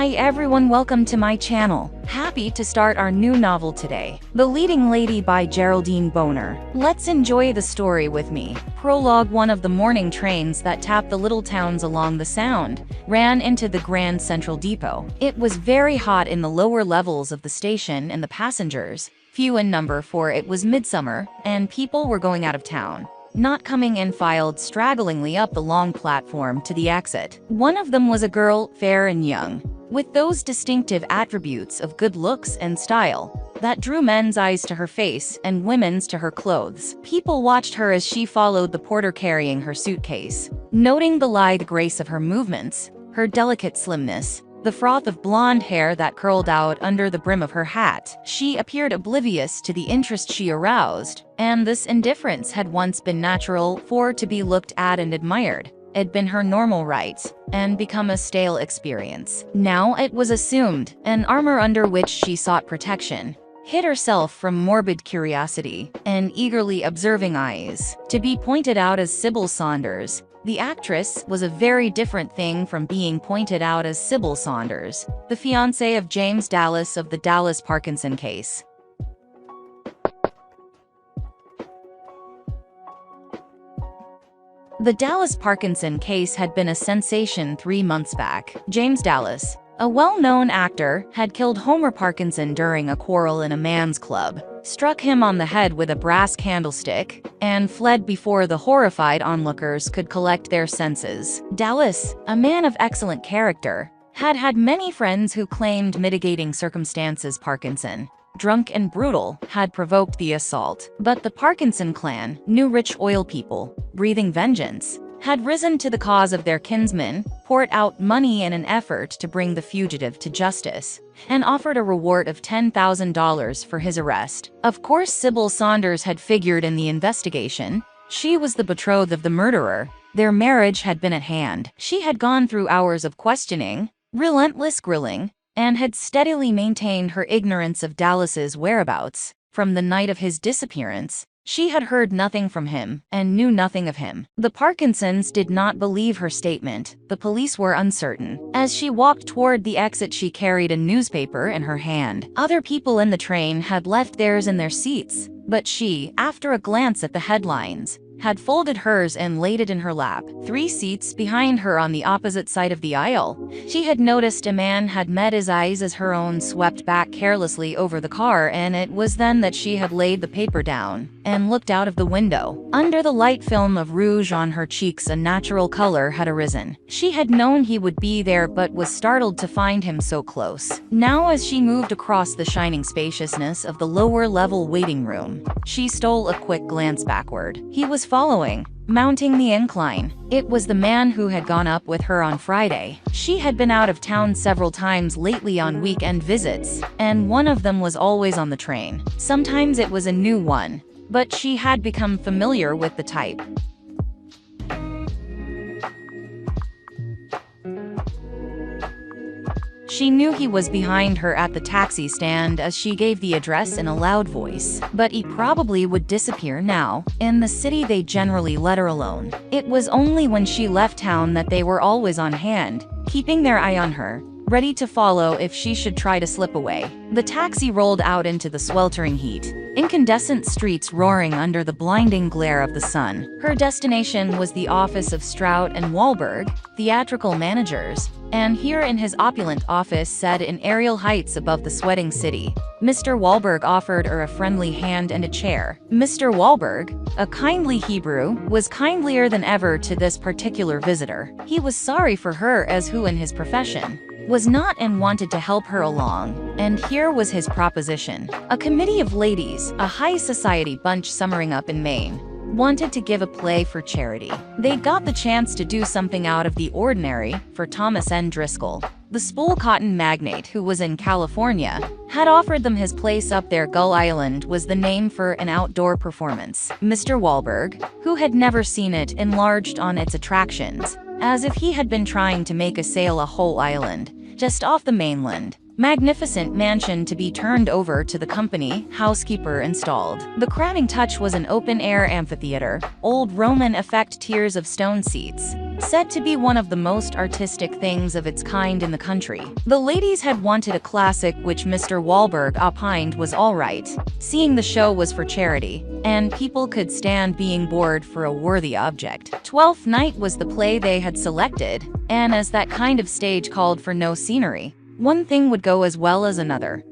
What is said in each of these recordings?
Hi everyone, welcome to my channel. Happy to start our new novel today, The Leading Lady by Geraldine Boner. Let's enjoy the story with me. Prologue. One of the morning trains that tapped the little towns along the Sound ran into the Grand Central Depot. It was very hot in the lower levels of the station, and the passengers few in number, for it was midsummer and people were going out of town. Not coming in filed stragglingly up the long platform to the exit. One of them was a girl, fair and young, with those distinctive attributes of good looks and style that drew men's eyes to her face and women's to her clothes. People watched her as she followed the porter carrying her suitcase, noting the lithe grace of her movements, her delicate slimness, the froth of blonde hair that curled out under the brim of her hat. She appeared oblivious to the interest she aroused, and this indifference had once been natural, for to be looked at and admired had been her normal right, and become a stale experience. Now it was assumed, an armor under which she sought protection, hid herself from morbid curiosity and eagerly observing eyes. To be pointed out as Sybil Saunders, the actress, was a very different thing from being pointed out as Sybil Saunders, the fiancée of James Dallas of the Dallas Parkinson case. The Dallas Parkinson case had been a sensation 3 months back. James Dallas, a well-known actor, had killed Homer Parkinson during a quarrel in a man's club, struck him on the head with a brass candlestick, and fled before the horrified onlookers could collect their senses. Dallas, a man of excellent character, had had many friends who claimed mitigating circumstances. Parkinson, drunk and brutal, had provoked the assault. But the Parkinson clan, new rich oil people, breathing vengeance, had risen to the cause of their kinsman, poured out money in an effort to bring the fugitive to justice, and offered a reward of $10,000 for his arrest. Of course, Sybil Saunders had figured in the investigation. She was the betrothed of the murderer. Their marriage had been at hand. She had gone through hours of questioning, relentless grilling, and had steadily maintained her ignorance of Dallas's whereabouts. From the night of his disappearance, she had heard nothing from him and knew nothing of him. The Parkinsons did not believe her statement. The police were uncertain. As she walked toward the exit, she carried a newspaper in her hand. Other people in the train had left theirs in their seats, but she, after a glance at the headlines, had folded hers and laid it in her lap. 3 seats behind her on the opposite side of the aisle, she had noticed a man had met his eyes as her own swept back carelessly over the car, and it was then that she had laid the paper down and looked out of the window. Under the light film of rouge on her cheeks, a natural color had arisen. She had known he would be there, but was startled to find him so close. Now, as she moved across the shining spaciousness of the lower-level waiting room, she stole a quick glance backward. He was following, mounting the incline. It was the man who had gone up with her on Friday. She had been out of town several times lately on weekend visits, and one of them was always on the train. Sometimes it was a new one, but she had become familiar with the type. She knew he was behind her at the taxi stand as she gave the address in a loud voice. But he probably would disappear now. In the city, they generally let her alone. It was only when she left town that they were always on hand, keeping their eye on her, ready to follow if she should try to slip away. The taxi rolled out into the sweltering heat, incandescent streets roaring under the blinding glare of the sun. Her destination was the office of Strout and Wahlberg, theatrical managers, and here in his opulent office, set in aerial heights above the sweating city, Mr. Wahlberg offered her a friendly hand and a chair. Mr. Wahlberg, a kindly Hebrew, was kindlier than ever to this particular visitor. He was sorry for her, as who in his profession was not, and wanted to help her along. And here was his proposition. A committee of ladies, a high society bunch summering up in Maine, wanted to give a play for charity. They got the chance to do something out of the ordinary for Thomas N. Driscoll. The spool cotton magnate who was in California had offered them his place up there. Gull Island was the name for an outdoor performance. Mr. Wahlberg, who had never seen it, enlarged on its attractions, as if he had been trying to make a whole island, just off the mainland. Magnificent mansion to be turned over to the company, housekeeper installed. The crowning touch was an open-air amphitheater, old Roman effect, tiers of stone seats, said to be one of the most artistic things of its kind in the country. The ladies had wanted a classic which Mr. Wahlberg opined was alright, seeing the show was for charity, and people could stand being bored for a worthy object. Twelfth Night was the play they had selected, and as that kind of stage called for no scenery, one thing would go as well as another.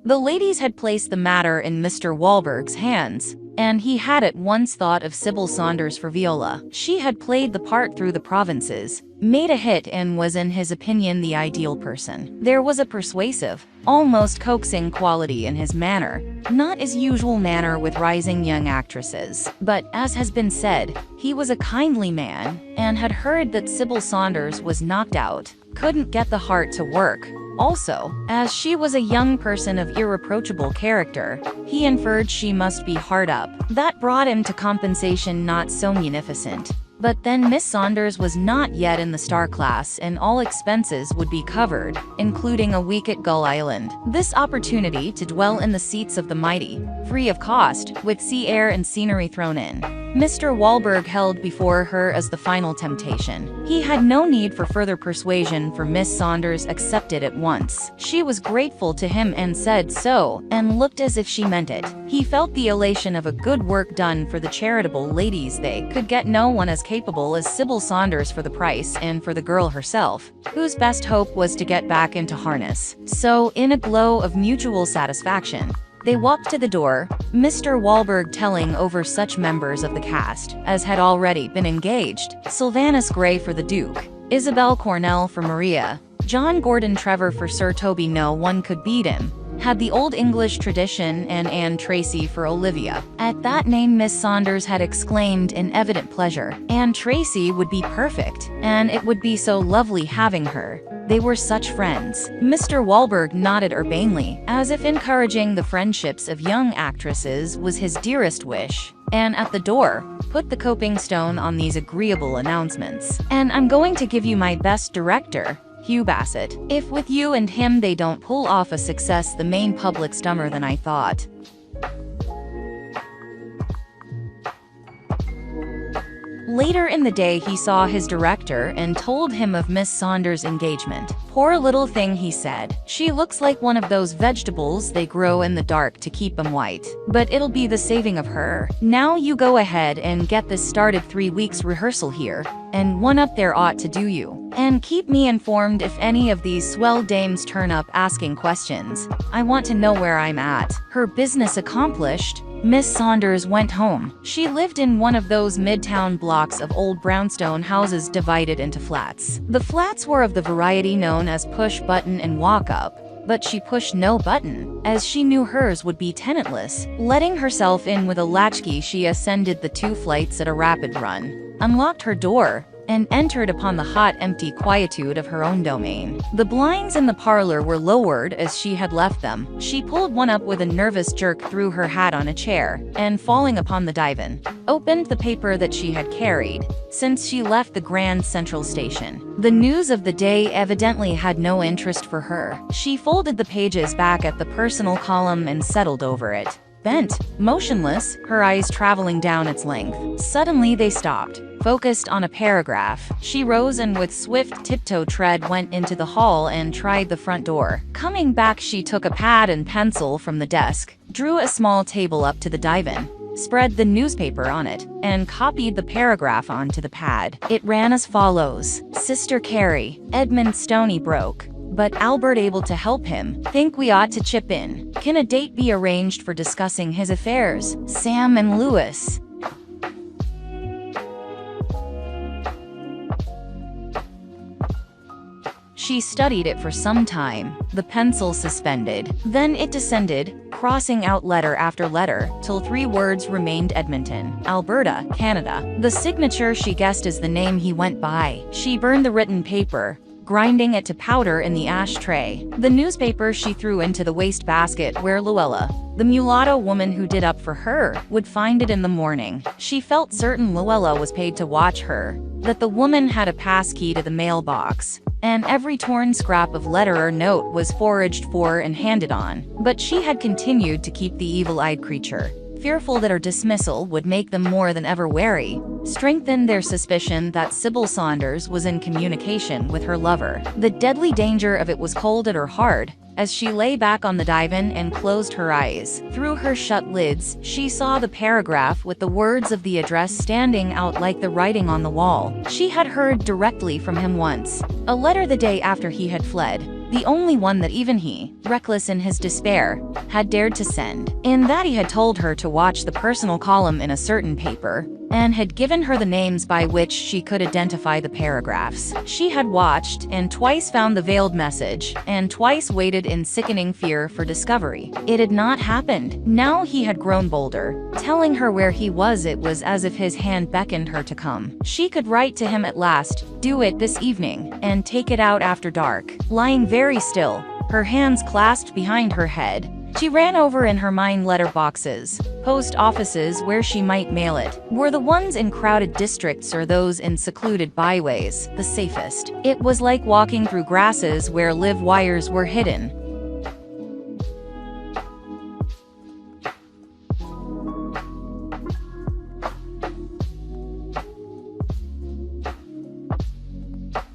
The ladies had placed the matter in Mr. Wahlberg's hands, and he had at once thought of Sybil Saunders for Viola. She had played the part through the provinces, made a hit, and was in his opinion the ideal person. There was a persuasive, almost coaxing quality in his manner, not his usual manner with rising young actresses. But, as has been said, he was a kindly man, and had heard that Sybil Saunders was knocked out, couldn't get the heart to work. Also, as she was a young person of irreproachable character, he inferred she must be hard up. That brought him to compensation not so munificent. But then Miss Saunders was not yet in the star class, and all expenses would be covered, including a week at Gull Island. This opportunity to dwell in the seats of the mighty, free of cost, with sea air and scenery thrown in, Mr. Wahlberg held before her as the final temptation. He had no need for further persuasion, for Miss Saunders accepted at once. She was grateful to him and said so, and looked as if she meant it. He felt the elation of a good work done for the charitable ladies. They could get no one as capable as Sybil Saunders for the price, and for the girl herself, whose best hope was to get back into harness. So, in a glow of mutual satisfaction, they walked to the door, Mr. Wahlberg telling over such members of the cast as had already been engaged: Sylvanus Grey for the Duke, Isabel Cornell for Maria, John Gordon Trevor for Sir Toby. No one could beat him. Had the Old English tradition, and Anne Tracy for Olivia. At that name Miss Saunders had exclaimed in evident pleasure. Anne Tracy would be perfect, and it would be so lovely having her. They were such friends. Mr. Wahlberg nodded urbanely, as if encouraging the friendships of young actresses was his dearest wish, and at the door, put the coping stone on these agreeable announcements. And I'm going to give you my best director, Hugh Bassett. If with you and him they don't pull off a success, the Maine public's dumber than I thought. Later in the day he saw his director and told him of Miss Saunders' engagement. Poor little thing, he said. She looks like one of those vegetables they grow in the dark to keep 'em white. But it'll be the saving of her. Now you go ahead and get this started. 3 weeks rehearsal here, and one up there ought to do you. And keep me informed if any of these swell dames turn up asking questions. I want to know where I'm at. Her business accomplished, Miss Saunders went home. She lived in one of those midtown blocks of old brownstone houses divided into flats. The flats were of the variety known as push button and walk up, but she pushed no button, as she knew hers would be tenantless. Letting herself in with a latchkey, she ascended the 2 flights at a rapid run, unlocked her door, and entered upon the hot, empty quietude of her own domain. The blinds in the parlor were lowered as she had left them. She pulled one up with a nervous jerk, threw her hat on a chair, and falling upon the divan, opened the paper that she had carried since she left the Grand Central Station. The news of the day evidently had no interest for her. She folded the pages back at the personal column and settled over it, bent, motionless, her eyes traveling down its length. Suddenly they stopped, focused on a paragraph. She rose and with swift tiptoe tread went into the hall and tried the front door. Coming back, she took a pad and pencil from the desk, drew a small table up to the divan, spread the newspaper on it, and copied the paragraph onto the pad. It ran as follows: Sister Carrie, Edmund Stoney broke, but Albert able to help him. Think we ought to chip in. Can a date be arranged for discussing his affairs? Sam and Louis. She studied it for some time, the pencil suspended. Then it descended, crossing out letter after letter, till 3 words remained: Edmonton, Alberta, Canada. The signature she guessed as the name he went by. She burned the written paper, grinding it to powder in the ashtray. The newspaper she threw into the wastebasket where Luella, the mulatto woman who did up for her, would find it in the morning. She felt certain Luella was paid to watch her, that the woman had a pass key to the mailbox, and every torn scrap of letter or note was foraged for and handed on. But she had continued to keep the evil-eyed creature, fearful that her dismissal would make them more than ever wary, strengthened their suspicion that Sybil Saunders was in communication with her lover. The deadly danger of it was cold at her heart as she lay back on the divan and closed her eyes. Through her shut lids, she saw the paragraph with the words of the address standing out like the writing on the wall. She had heard directly from him once, a letter the day after he had fled, the only one that even he, reckless in his despair, had dared to send. In that he had told her to watch the personal column in a certain paper, and had given her the names by which she could identify the paragraphs. She had watched, and twice found the veiled message, and twice waited in sickening fear for discovery. It had not happened. Now he had grown bolder. Telling her where he was, it was as if his hand beckoned her to come. She could write to him at last, do it this evening, and take it out after dark. Lying very still, her hands clasped behind her head, she ran over in her mind letter boxes. Post offices where she might mail it. Were the ones in crowded districts or those in secluded byways the safest? It was like walking through grasses where live wires were hidden.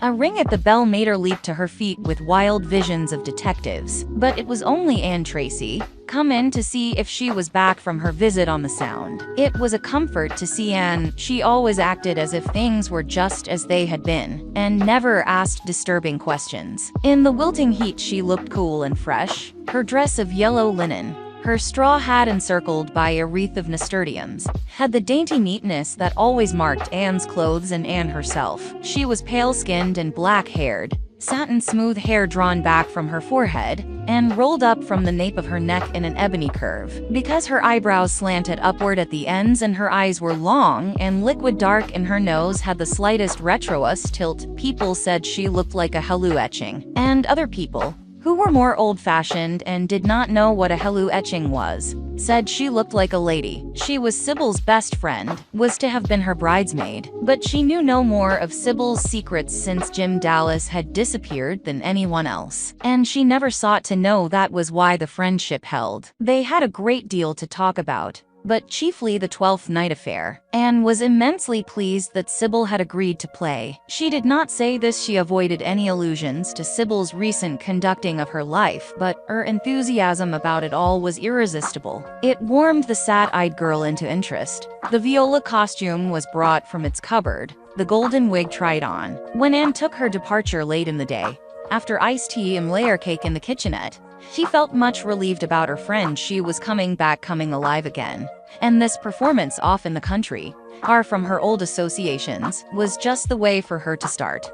A ring at the bell made her leap to her feet with wild visions of detectives. But it was only Anne Tracy, come in to see if she was back from her visit on the Sound. It was a comfort to see Anne. She always acted as if things were just as they had been, and never asked disturbing questions. In the wilting heat she looked cool and fresh, her dress of yellow linen, her straw hat encircled by a wreath of nasturtiums, had the dainty neatness that always marked Anne's clothes and Anne herself. She was pale-skinned and black-haired, satin smooth hair drawn back from her forehead, and rolled up from the nape of her neck in an ebony curve. Because her eyebrows slanted upward at the ends and her eyes were long and liquid dark and her nose had the slightest retroous tilt, people said she looked like a helu etching. And other people, who were more old-fashioned and did not know what a helu etching was, said she looked like a lady. She was Sybil's best friend, was to have been her bridesmaid, but she knew no more of Sybil's secrets since Jim Dallas had disappeared than anyone else. And she never sought to know. That was why the friendship held. They had a great deal to talk about, but chiefly the 12th night affair. Anne was immensely pleased that Sybil had agreed to play. She did not say this. She avoided any allusions to Sybil's recent conducting of her life, but her enthusiasm about it all was irresistible. It warmed the sad-eyed girl into interest. The viola costume was brought from its cupboard, the golden wig tried on. When Anne took her departure late in the day, after iced tea and layer cake in the kitchenette, she felt much relieved about her friend. She was coming back, coming alive again. And this performance off in the country, far from her old associations, was just the way for her to start.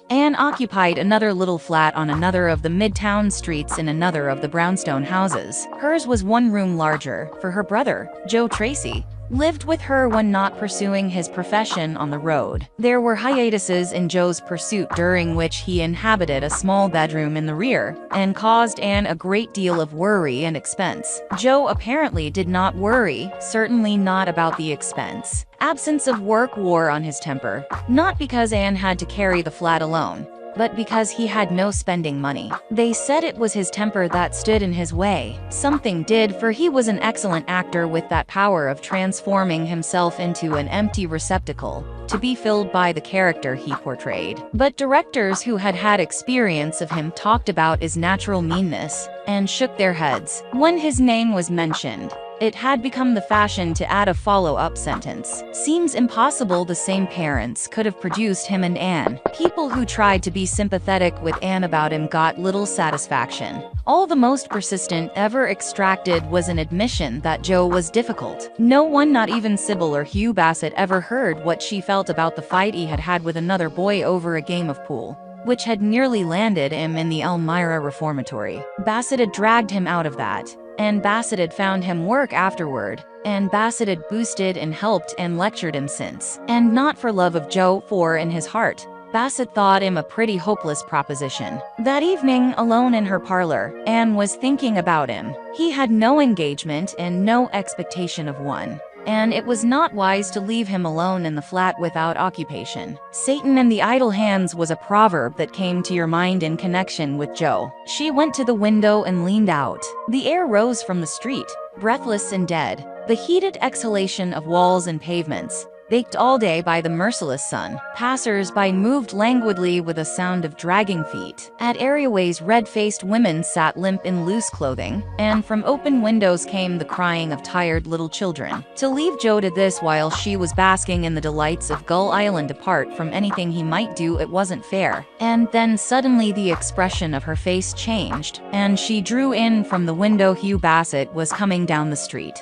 Anne occupied another little flat on another of the midtown streets in another of the brownstone houses. Hers was one room larger, for her brother, Joe Tracy, lived with her when not pursuing his profession on the road. There were hiatuses in Joe's pursuit during which he inhabited a small bedroom in the rear, and caused Anne a great deal of worry and expense. Joe apparently did not worry, certainly not about the expense. Absence of work wore on his temper, not because Anne had to carry the flat alone, but because he had no spending money. They said it was his temper that stood in his way. Something did, for he was an excellent actor with that power of transforming himself into an empty receptacle, to be filled by the character he portrayed. But directors who had had experience of him talked about his natural meanness, and shook their heads. When his name was mentioned, it had become the fashion to add a follow-up sentence. Seems impossible the same parents could have produced him and Anne. People who tried to be sympathetic with Anne about him got little satisfaction. All the most persistent ever extracted was an admission that Joe was difficult. No one, not even Sybil or Hugh Bassett, ever heard what she felt about the fight he had had with another boy over a game of pool, which had nearly landed him in the Elmira Reformatory. Bassett had dragged him out of that, and Bassett had found him work afterward, and Bassett had boosted and helped and lectured him since. And not for love of Joe, for in his heart, Bassett thought him a pretty hopeless proposition. That evening, alone in her parlor, Anne was thinking about him. He had no engagement and no expectation of one, and it was not wise to leave him alone in the flat without occupation. Satan in the idle hands was a proverb that came to your mind in connection with Joe. She went to the window and leaned out. The air rose from the street, breathless and dead, the heated exhalation of walls and pavements, baked all day by the merciless sun. Passers-by moved languidly with a sound of dragging feet. At areaways, red-faced women sat limp in loose clothing, and from open windows came the crying of tired little children. To leave Joe to this while she was basking in the delights of Gull Island apart from anything he might do, it wasn't fair. And then suddenly the expression of her face changed, and she drew in from the window. Hugh Bassett was coming down the street.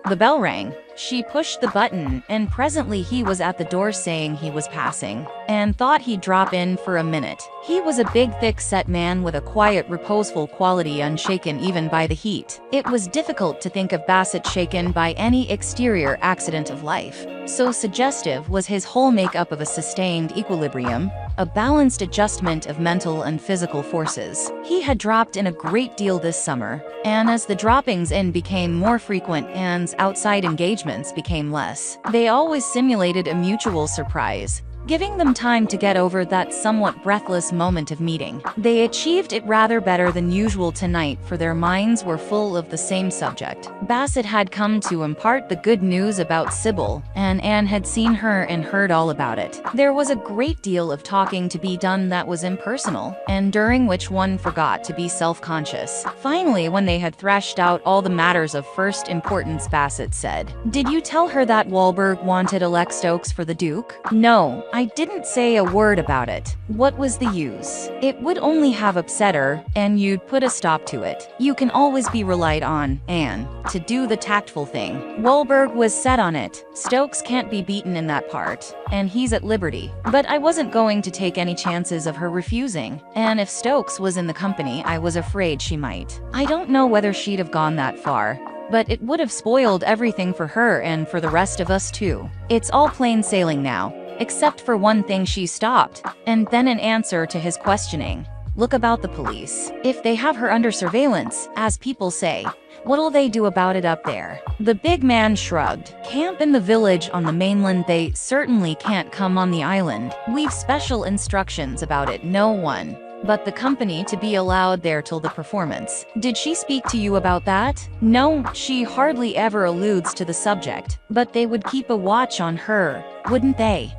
The bell rang. She pushed the button, and presently he was at the door saying he was passing, and thought he'd drop in for a minute. He was a big, thick-set man with a quiet, reposeful quality unshaken even by the heat. It was difficult to think of Bassett shaken by any exterior accident of life. So suggestive was his whole makeup of a sustained equilibrium, a balanced adjustment of mental and physical forces. He had dropped in a great deal this summer, and as the droppings in became more frequent and outside engagements became less, they always simulated a mutual surprise, giving them time to get over that somewhat breathless moment of meeting. They achieved it rather better than usual tonight, for their minds were full of the same subject. Bassett had come to impart the good news about Sybil, and Anne had seen her and heard all about it. There was a great deal of talking to be done that was impersonal, and during which one forgot to be self-conscious. Finally, when they had thrashed out all the matters of first importance, Bassett said, "Did you tell her that Wahlberg wanted Alex Stokes for the Duke?" "No, I didn't say a word about it. What was the use? It would only have upset her, and you'd put a stop to it. You can always be relied on, Anne, to do the tactful thing." Wahlberg was set on it. "Stokes can't be beaten in that part, and he's at liberty." But I wasn't going to take any chances of her refusing, and if Stokes was in the company, I was afraid she might. I don't know whether she'd have gone that far, but it would have spoiled everything for her and for the rest of us too. It's all plain sailing now. Except for one thing. She stopped, and then in answer to his questioning, "Look about the police. If they have her under surveillance, as people say, what'll they do about it up there?" The big man shrugged. "Camp in the village on the mainland. They certainly can't come on the island. We've special instructions about it. No one but the company to be allowed there till the performance." "Did she speak to you about that?" "No, she hardly ever alludes to the subject, but they would keep a watch on her, wouldn't they?"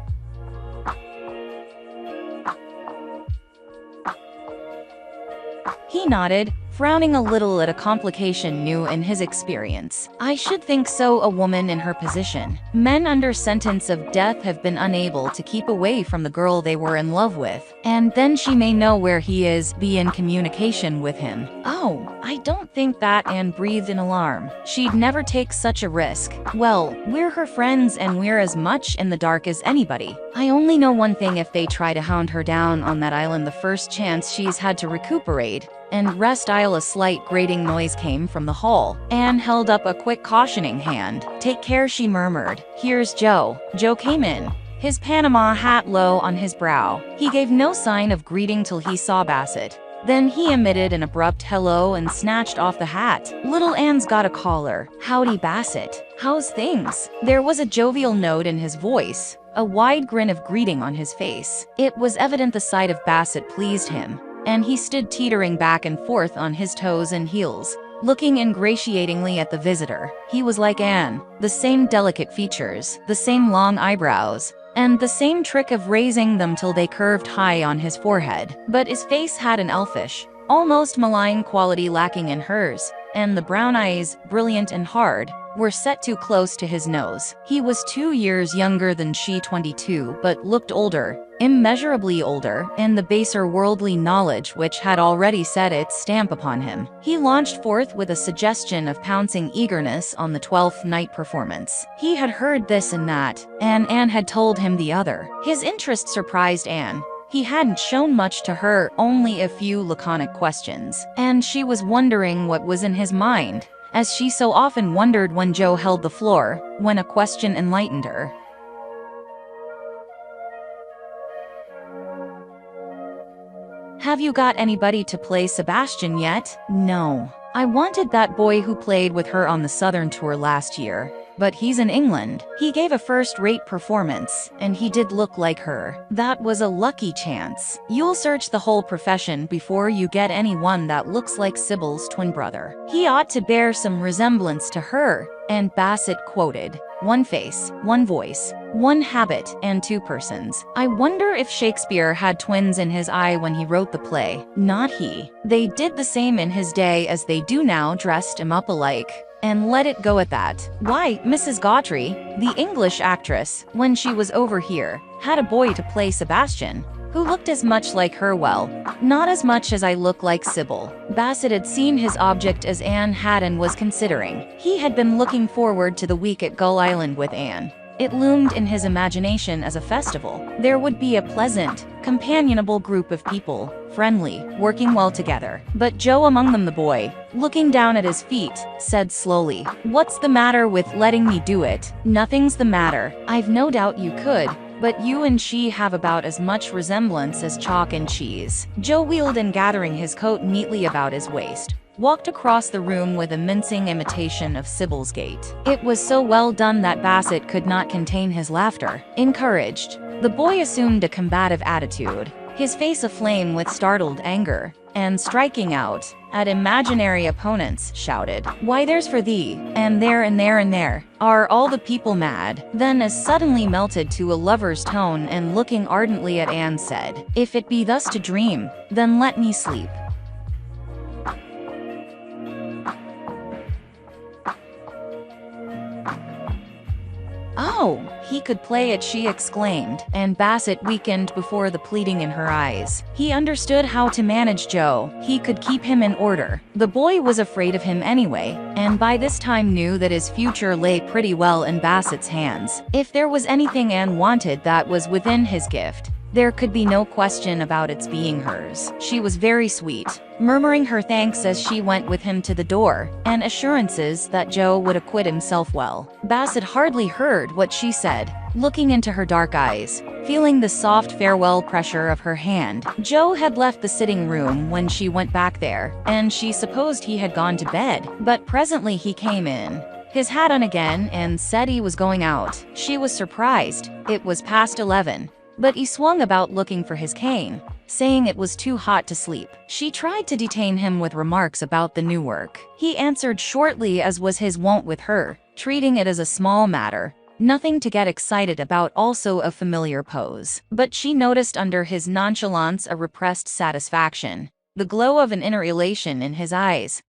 He nodded, frowning a little at a complication new in his experience. "I should think so. A woman in her position. Men under sentence of death have been unable to keep away from the girl they were in love with, and then she may know where he is, be in communication with him." "Oh, I don't think that." Anne breathed in alarm. "She'd never take such a risk." "Well, we're her friends, and we're as much in the dark as anybody. I only know one thing: if they try to hound her down on that island the first chance she's had to recuperate and rest, a slight grating noise came from the hall. Anne held up a quick cautioning hand. "Take care," she murmured. "Here's Joe." Joe came in, his Panama hat low on his brow. He gave no sign of greeting till he saw Bassett. Then he emitted an abrupt hello and snatched off the hat. "Little Anne's got a collar." "Howdy, Bassett. How's things?" There was a jovial note in his voice, a wide grin of greeting on his face. It was evident the sight of Bassett pleased him, and he stood teetering back and forth on his toes and heels, looking ingratiatingly at the visitor. He was like Anne, the same delicate features, the same long eyebrows, and the same trick of raising them till they curved high on his forehead. But his face had an elfish, almost malign quality lacking in hers, and the brown eyes, brilliant and hard, were set too close to his nose. He was 2 years younger than she, 22, but looked older, immeasurably older, in the baser worldly knowledge which had already set its stamp upon him. He launched forth with a suggestion of pouncing eagerness on the 12th night performance. He had heard this and that, and Anne had told him the other. His interest surprised Anne. He hadn't shown much to her, only a few laconic questions, and she was wondering what was in his mind, as she so often wondered when Joe held the floor, when a question enlightened her. Have you got anybody to play Sebastian yet? No. I wanted that boy who played with her on the Southern Tour last year. But he's in England. He gave a first-rate performance, and he did look like her. That was a lucky chance. You'll search the whole profession before you get anyone that looks like Sybil's twin brother. He ought to bear some resemblance to her. And Bassett quoted, "One face, one voice, one habit, and two persons." I wonder if Shakespeare had twins in his eye when he wrote the play. Not he. They did the same in his day as they do now, dressed him up alike. And let it go at that. Why, Mrs. Gautry, the English actress, when she was over here, had a boy to play Sebastian, who looked as much like her. Well, not as much as I look like Sybil. Bassett had seen his object as Anne had and was considering. He had been looking forward to the week at Gull Island with Anne. It loomed in his imagination as a festival. There would be a pleasant, companionable group of people, friendly, working well together. But Joe, among them the boy, looking down at his feet, said slowly, "What's the matter with letting me do it?" "Nothing's the matter. I've no doubt you could. But you and she have about as much resemblance as chalk and cheese." Joe wheeled and, gathering his coat neatly about his waist, walked across the room with a mincing imitation of Sybil's gait. It was so well done that Bassett could not contain his laughter. Encouraged, the boy assumed a combative attitude, his face aflame with startled anger, and striking out at imaginary opponents, shouted, "Why, there's for thee, and there and there and there. Are all the people mad?" Then, as suddenly melted to a lover's tone and looking ardently at Anne, said, "If it be thus to dream, then let me sleep." "Oh, he could play it," she exclaimed, and Bassett weakened before the pleading in her eyes. He understood how to manage Joe. He could keep him in order. The boy was afraid of him anyway, and by this time knew that his future lay pretty well in Bassett's hands. If there was anything Anne wanted that was within his gift, there could be no question about its being hers. She was very sweet, murmuring her thanks as she went with him to the door, and assurances that Joe would acquit himself well. Bassett hardly heard what she said, looking into her dark eyes, feeling the soft farewell pressure of her hand. Joe had left the sitting room when she went back there, and she supposed he had gone to bed. But presently he came in, his hat on again, and said he was going out. She was surprised. It was past 11. But he swung about looking for his cane, saying it was too hot to sleep. She tried to detain him with remarks about the new work. He answered shortly, as was his wont with her, treating it as a small matter, nothing to get excited about, also a familiar pose. But she noticed under his nonchalance a repressed satisfaction, the glow of an inner elation in his eyes.